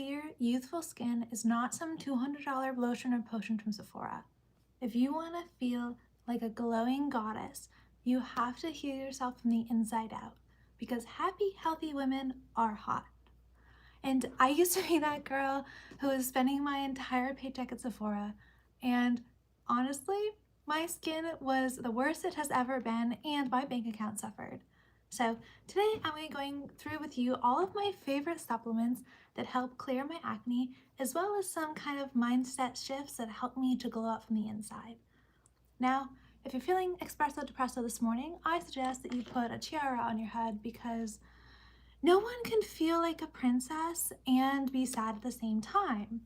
clear, youthful skin is not some $200 lotion or potion from Sephora. If you want to feel like a glowing goddess, you have to heal yourself from the inside out, because happy, healthy women are hot. And I used to be that girl who was spending my entire paycheck at Sephora, and honestly, my skin was the worst it has ever been, and my bank account suffered. So today I'm going through with you all of my favorite supplements that help clear my acne, as well as some kind of mindset shifts that help me to glow up from the inside. Now, if you're feeling espresso depresso this morning, I suggest that you put a tiara on your head, because no one can feel like a princess and be sad at the same time.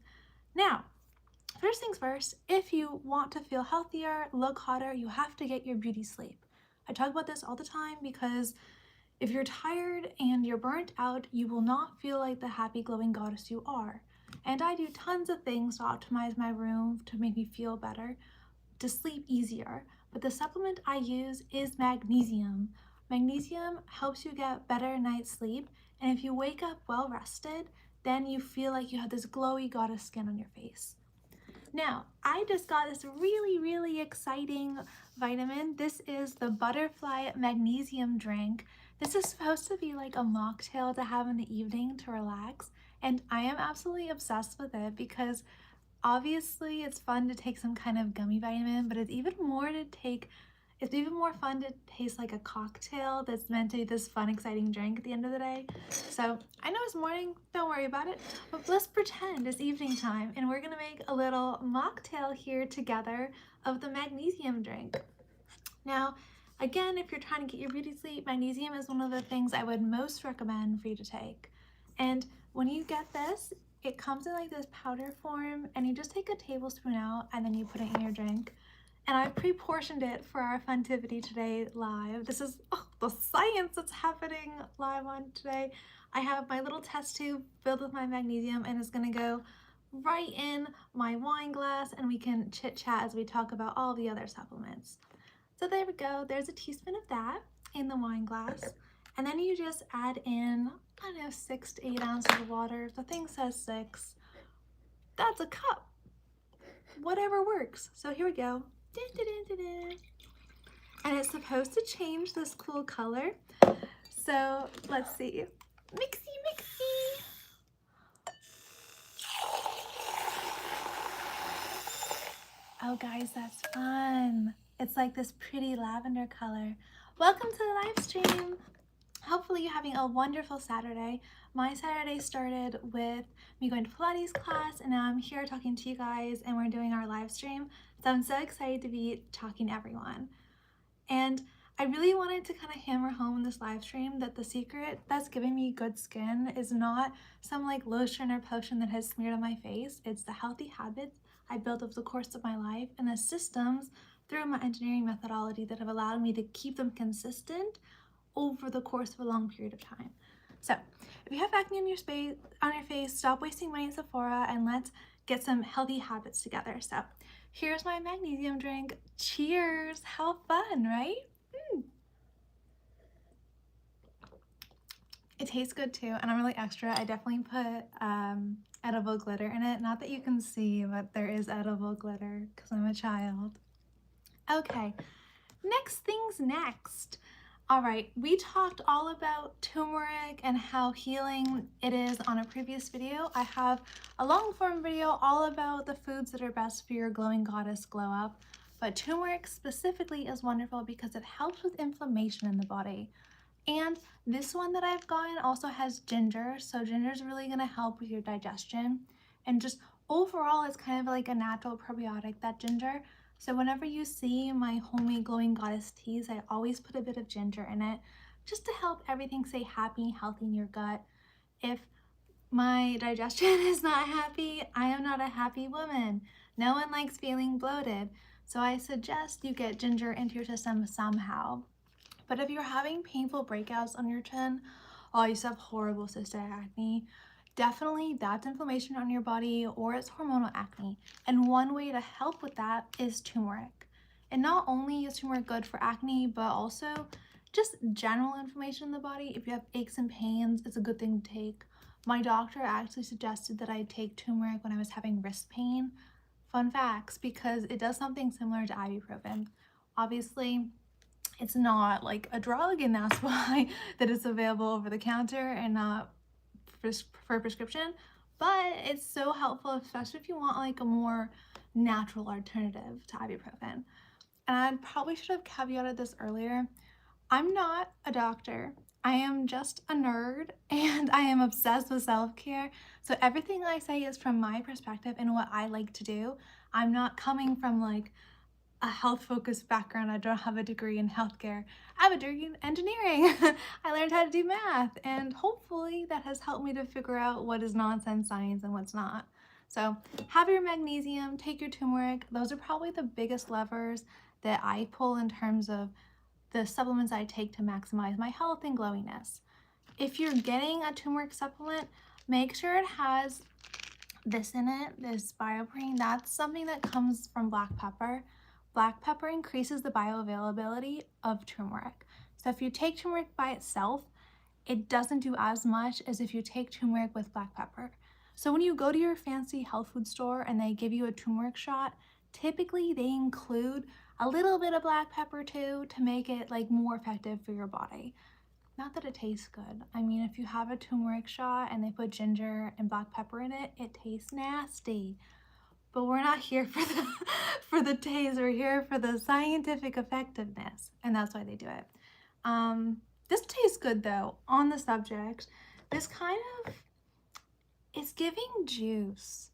Now, first things first, if you want to feel healthier, look hotter, you have to get your beauty sleep. I talk about this all the time because if you're tired and you're burnt out, you will not feel like the happy glowing goddess you are. And I do tons of things to optimize my room to make me feel better, to sleep easier. But the supplement I use is magnesium. Magnesium helps you get better night's sleep, and if you wake up well rested, then you feel like you have this glowy goddess skin on your face. Now, I just got this really exciting vitamin. This is the Butterfly Magnesium drink. This is supposed to be like a mocktail to have in the evening to relax, and I am absolutely obsessed with it because obviously it's fun to take some kind of gummy vitamin, but it's even more fun to taste like a cocktail that's meant to be this fun, exciting drink at the end of the day. So I know it's morning, don't worry about it, but let's pretend it's evening time and we're gonna make a little mocktail here together of the magnesium drink. Now, again, if you're trying to get your beauty sleep, magnesium is one of the things I would most recommend for you to take. And when you get this, it comes in like this powder form, and you just take a tablespoon out and then you put it in your drink. And I pre-portioned it for our Funtivity today live. This is the science that's happening live on today. I have my little test tube filled with my magnesium, and it's gonna go right in my wine glass, and we can chit chat as we talk about all the other supplements. So there we go, there's a teaspoon of that in the wine glass. And then you just add in, I don't know, 6 to 8 ounces of water. If the thing says 6, that's a cup. Whatever works. So here we go. And it's supposed to change this cool color. So let's see. Mixy. Oh guys, that's fun. It's like this pretty lavender color. Welcome to the live stream. Hopefully you're having a wonderful Saturday. My Saturday started with me going to Pilates class, and now I'm here talking to you guys, and we're doing our live stream. So I'm so excited to be talking to everyone. And I really wanted to kind of hammer home in this live stream that the secret that's giving me good skin is not some like lotion or potion that has smeared on my face. It's the healthy habits I built over the course of my life and the systems through my engineering methodology that have allowed me to keep them consistent over the course of a long period of time. So if you have acne on your face, stop wasting money at Sephora and let's get some healthy habits together. So here's my magnesium drink. Cheers! How fun, right? It tastes good too, and I'm really extra. I definitely put edible glitter in it. Not that you can see, but there is edible glitter because I'm a child. Okay, next things next. All right, we talked all about turmeric and how healing it is on a previous video. I have a long form video all about the foods that are best for your glowing goddess glow up, but turmeric specifically is wonderful because it helps with inflammation in the body. And this one that I've gotten also has ginger, so ginger is really gonna help with your digestion, and just overall it's kind of like a natural probiotic, that ginger. So whenever you see my homemade glowing goddess teas, I always put a bit of ginger in it just to help everything stay happy, healthy in your gut. If my digestion is not happy, I am not a happy woman. No one likes feeling bloated. So I suggest you get ginger into your system somehow. But if you're having painful breakouts on your chin, or you used to have horrible cystic acne, definitely that's inflammation on your body or it's hormonal acne. And one way to help with that is turmeric. And not only is turmeric good for acne, but also just general inflammation in the body. If you have aches and pains, it's a good thing to take. My doctor actually suggested that I take turmeric when I was having wrist pain. Fun facts, because it does something similar to ibuprofen. Obviously, it's not like a drug, and that's why that it's available over the counter and not for prescription, but it's so helpful, especially if you want like a more natural alternative to ibuprofen. And I probably should have caveated this earlier. I'm not a doctor. I am just a nerd, and I am obsessed with self-care. So everything I say is from my perspective and what I like to do. I'm not coming from like a health-focused background. I don't have a degree in healthcare. I have a degree in engineering. I learned how to do math, and hopefully that has helped me to figure out what is nonsense science and what's not. So have your magnesium, take your turmeric. Those are probably the biggest levers that I pull in terms of the supplements I take to maximize my health and glowiness. If you're getting a turmeric supplement, make sure it has this in it, this bioprene. That's something that comes from black pepper. Black pepper increases the bioavailability of turmeric. So if you take turmeric by itself, it doesn't do as much as if you take turmeric with black pepper. So when you go to your fancy health food store and they give you a turmeric shot, typically they include a little bit of black pepper too to make it like more effective for your body. Not that it tastes good. I mean, if you have a turmeric shot and they put ginger and black pepper in it, it tastes nasty. But we're not here for the for the taste. We're here for the scientific effectiveness, and that's why they do it. This tastes good though. On the subject, this kind of, it's giving juice.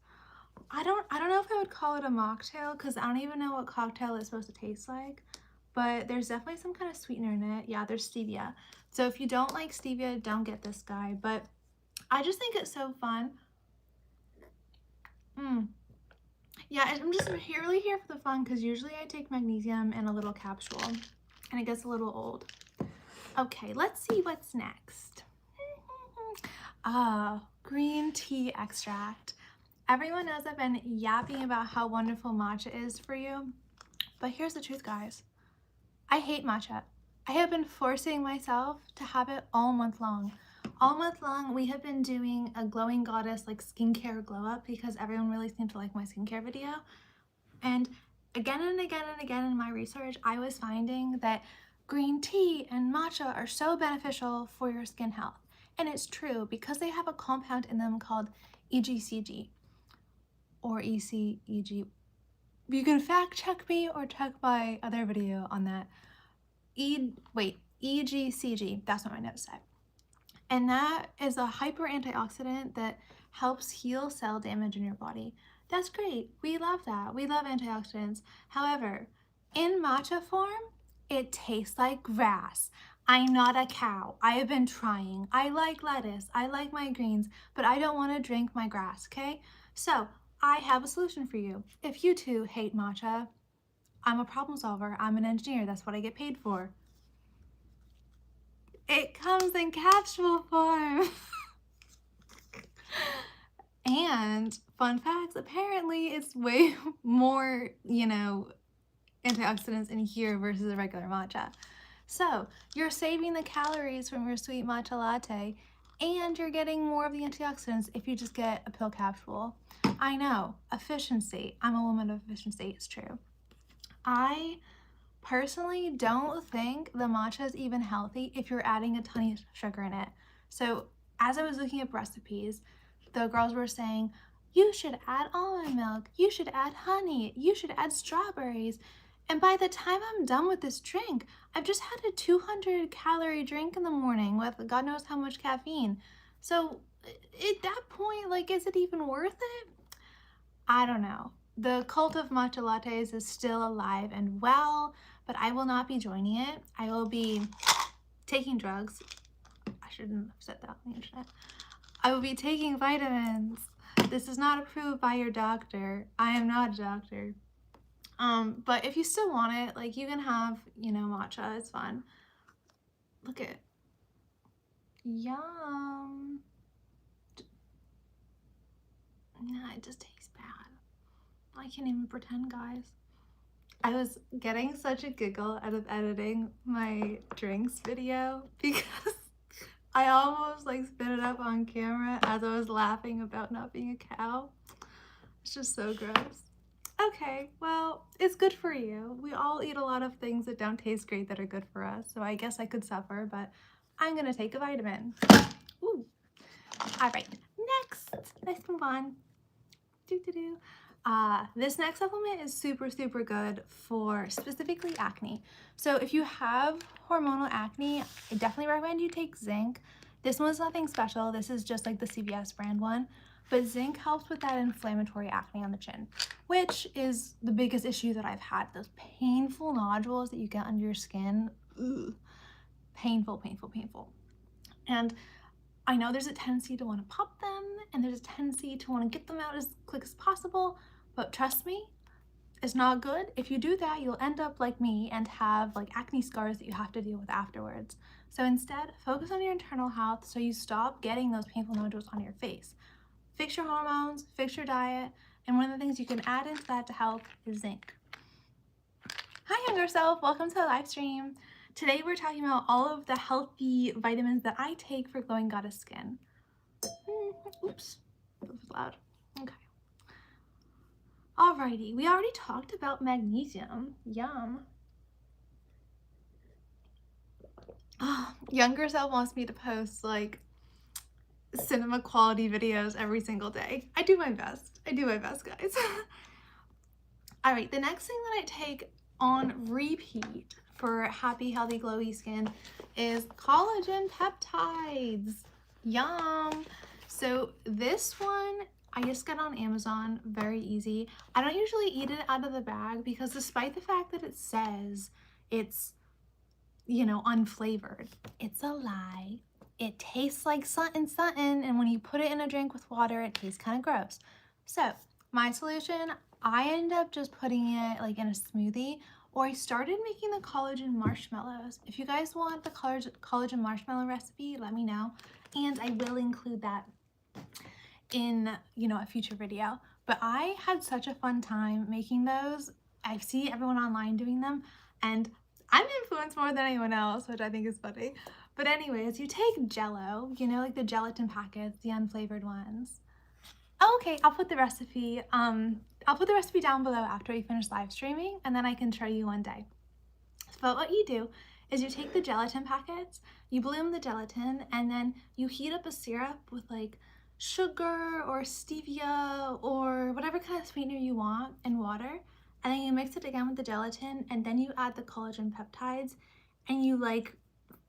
I don't know if I would call it a mocktail, because I don't even know what cocktail it's supposed to taste like, but there's definitely some kind of sweetener in it. Yeah, there's stevia. So if you don't like stevia, don't get this guy, but I just think it's so fun. Yeah, I'm just really here for the fun, because usually I take magnesium in a little capsule and it gets a little old. Okay, let's see what's next. Green tea extract. Everyone knows I've been yapping about how wonderful matcha is for you, but here's the truth, guys. I hate matcha. I have been forcing myself to have it all month long. All month long, we have been doing a glowing goddess like skincare glow up, because everyone really seemed to like my skincare video. And again and again and again in my research, I was finding that green tea and matcha are so beneficial for your skin health. And it's true, because they have a compound in them called EGCG or ECEG. You can fact check me or check my other video on that. EGCG, that's what my notes said. And that is a hyper antioxidant that helps heal cell damage in your body. That's great. We love that. We love antioxidants. However, in matcha form, it tastes like grass. I'm not a cow. I have been trying. I like lettuce. I like my greens, but I don't want to drink my grass, okay? So I have a solution for you. If you too hate matcha, I'm a problem solver. I'm an engineer. That's what I get paid for. It comes in capsule form. And fun facts, apparently it's way more, antioxidants in here versus a regular matcha. So you're saving the calories from your sweet matcha latte, and you're getting more of the antioxidants if you just get a pill capsule. I know, efficiency. I'm a woman of efficiency, it's true. I personally don't think the matcha is even healthy if you're adding a ton of sugar in it. So as I was looking up recipes, the girls were saying, you should add almond milk, you should add honey, you should add strawberries. And by the time I'm done with this drink, I've just had a 200-calorie drink in the morning with God knows how much caffeine. So at that point, is it even worth it? I don't know. The cult of matcha lattes is still alive and well, but I will not be joining it. I will be taking drugs. I shouldn't have said that on the internet. I will be taking vitamins. This is not approved by your doctor. I am not a doctor. But if you still want it, you can have, matcha. It's fun. Look at, yum. Nah, it just tastes bad. I can't even pretend, guys. I was getting such a giggle out of editing my drinks video because I almost like spit it up on camera as I was laughing about not being a cow. It's just so gross. Okay, well, it's good for you. We all eat a lot of things that don't taste great that are good for us, so I guess I could suffer, but I'm gonna take a vitamin. Ooh. All right, next, let's move on. This next supplement is super good for specifically acne. So if you have hormonal acne, I definitely recommend you take Zinc. This one's nothing special. This is just like the CVS brand one. But Zinc helps with that inflammatory acne on the chin, which is the biggest issue that I've had. Those painful nodules that you get under your skin. Ugh. Painful. And I know there's a tendency to want to pop them, and there's a tendency to want to get them out as quick as possible, but trust me, it's not good. If you do that, you'll end up like me and have like acne scars that you have to deal with afterwards. So instead, focus on your internal health so you stop getting those painful nodules on your face. Fix your hormones, fix your diet, and one of the things you can add into that to help is zinc. Hi, younger self. Welcome to the live stream. Today we're talking about all of the healthy vitamins that I take for glowing goddess skin. Oops, that was loud. Okay. Alrighty, we already talked about magnesium. Yum. Oh, younger self wants me to post like cinema quality videos every single day. I do my best. Guys. All right, the next thing that I take on repeat for happy, healthy, glowy skin is collagen peptides. Yum. So this one I just got on Amazon, very easy. I don't usually eat it out of the bag because despite the fact that it says it's, you know, unflavored, it's a lie. It tastes like something, and when you put it in a drink with water, it tastes kind of gross. So my solution, I end up just putting it like in a smoothie, or I started making the collagen marshmallows. If you guys want the collagen marshmallow recipe, let me know, and I will include that in, you know, a future video. But I had such a fun time making those. I see everyone online doing them, and I'm influenced more than anyone else, which I think is funny. But anyways, you take Jello, you know, like the gelatin packets, the unflavored ones. Oh, okay, I'll put the recipe down below after we finish live streaming, and then I can show you one day. But what you do is you take the gelatin packets, you bloom the gelatin, and then you heat up a syrup with like sugar or stevia or whatever kind of sweetener you want and water, and then you mix it again with the gelatin, and then you add the collagen peptides, and you like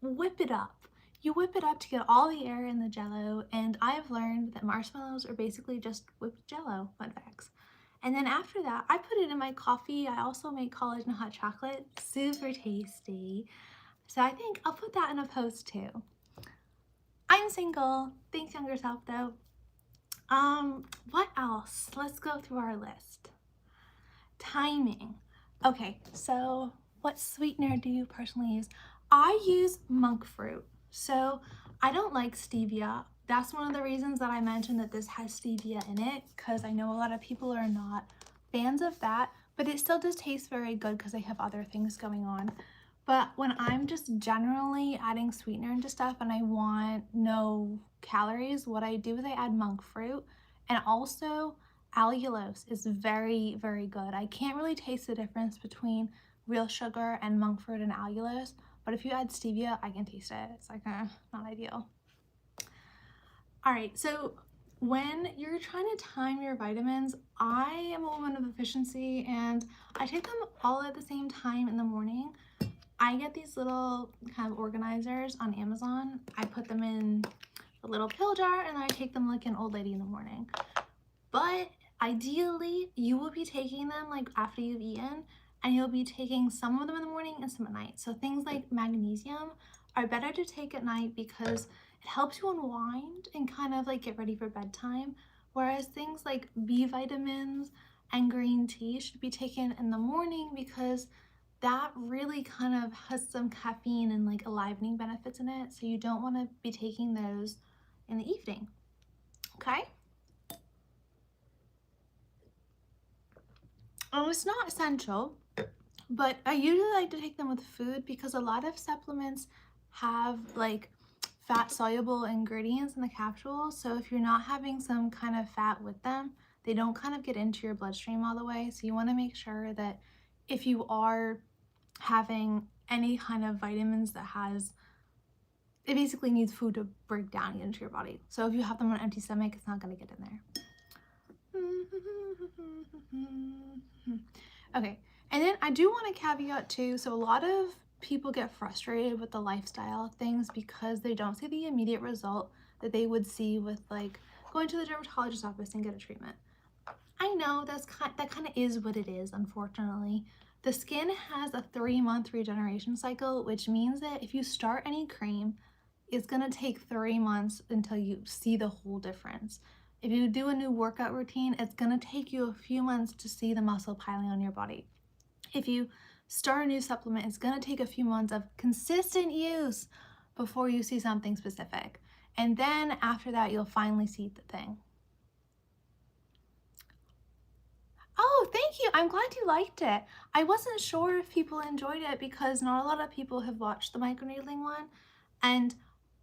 whip it up. You whip it up to get all the air in the Jello, and I've learned that marshmallows are basically just whipped Jello, fun facts. And then after that, I put it in my coffee. I also make collagen hot chocolate, super tasty. So I think I'll put that in a post too. I'm single. Thanks, younger self, though. What else? Let's go through our list. Timing. Okay, so what sweetener do you personally use? I use monk fruit. So I don't like stevia. That's one of the reasons that I mentioned that this has stevia in it, because I know a lot of people are not fans of that, but it still does taste very good because they have other things going on. But when I'm just generally adding sweetener into stuff and I want no calories, what I do is I add monk fruit, and also allulose is very good. I can't really taste the difference between real sugar and monk fruit and allulose, but if you add stevia, I can taste it. It's like not ideal. All right, so when you're trying to time your vitamins, I am a woman of efficiency and I take them all at the same time in the morning. I get these little kind of organizers on Amazon. I put them in a little pill jar and then I take them like an old lady in the morning. But ideally, you will be taking them like after you've eaten, and you'll be taking some of them in the morning and some at night. So things like magnesium are better to take at night because it helps you unwind and kind of like get ready for bedtime. Whereas things like B vitamins and green tea should be taken in the morning because that really kind of has some caffeine and like alivening benefits in it. So you don't want to be taking those in the evening. Okay? It's not essential, but I usually like to take them with food because a lot of supplements have like fat-soluble ingredients in the capsules, so if you're not having some kind of fat with them, they don't kind of get into your bloodstream all the way. So you want to make sure that if you are having any kind of vitamins that has, it basically needs food to break down into your body. So if you have them on an empty stomach, it's not going to get in there. Okay, and then I do want to caveat too, so a lot of people get frustrated with the lifestyle things because they don't see the immediate result that they would see with like going to the dermatologist's office and get a treatment. I know that kind of is what it is, unfortunately. The skin has a 3-month regeneration cycle, which means that if you start any cream, it's gonna take 3 months until you see the whole difference. If you do a new workout routine, it's gonna take you a few months to see the muscle piling on your body. If you start a new supplement, it's gonna take a few months of consistent use before you see something specific. And then after that, you'll finally see the thing. Oh, thank you. I'm glad you liked it. I wasn't sure if people enjoyed it because not a lot of people have watched the microneedling one. And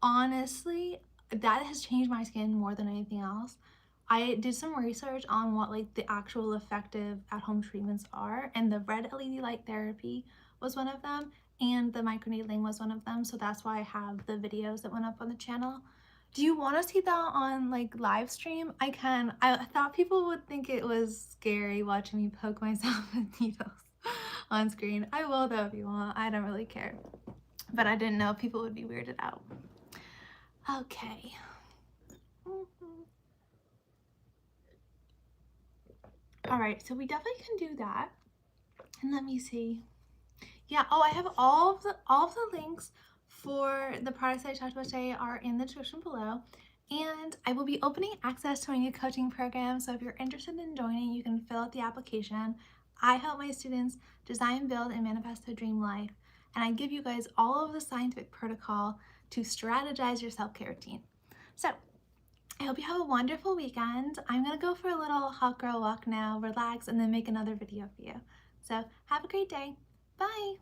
honestly, that has changed my skin more than anything else. I did some research on what like the actual effective at-home treatments are, and the red LED light therapy was one of them, and the microneedling was one of them. So that's why I have the videos that went up on the channel. Do you want to see that on like live stream? I can. I thought people would think it was scary watching me poke myself with needles on screen. I will though if you want. I don't really care. But I didn't know if people would be weirded out. Okay. All right, so we definitely can do that. And let me see. Yeah, oh, I have all of the links for the products I talked about today are in the description below. And I will be opening access to my new coaching program. So if you're interested in joining, you can fill out the application. I help my students design, build, and manifest their dream life. And I give you guys all of the scientific protocol to strategize your self-care routine. So I hope you have a wonderful weekend. I'm gonna go for a little hot girl walk now, relax, and then make another video for you. So have a great day. Bye.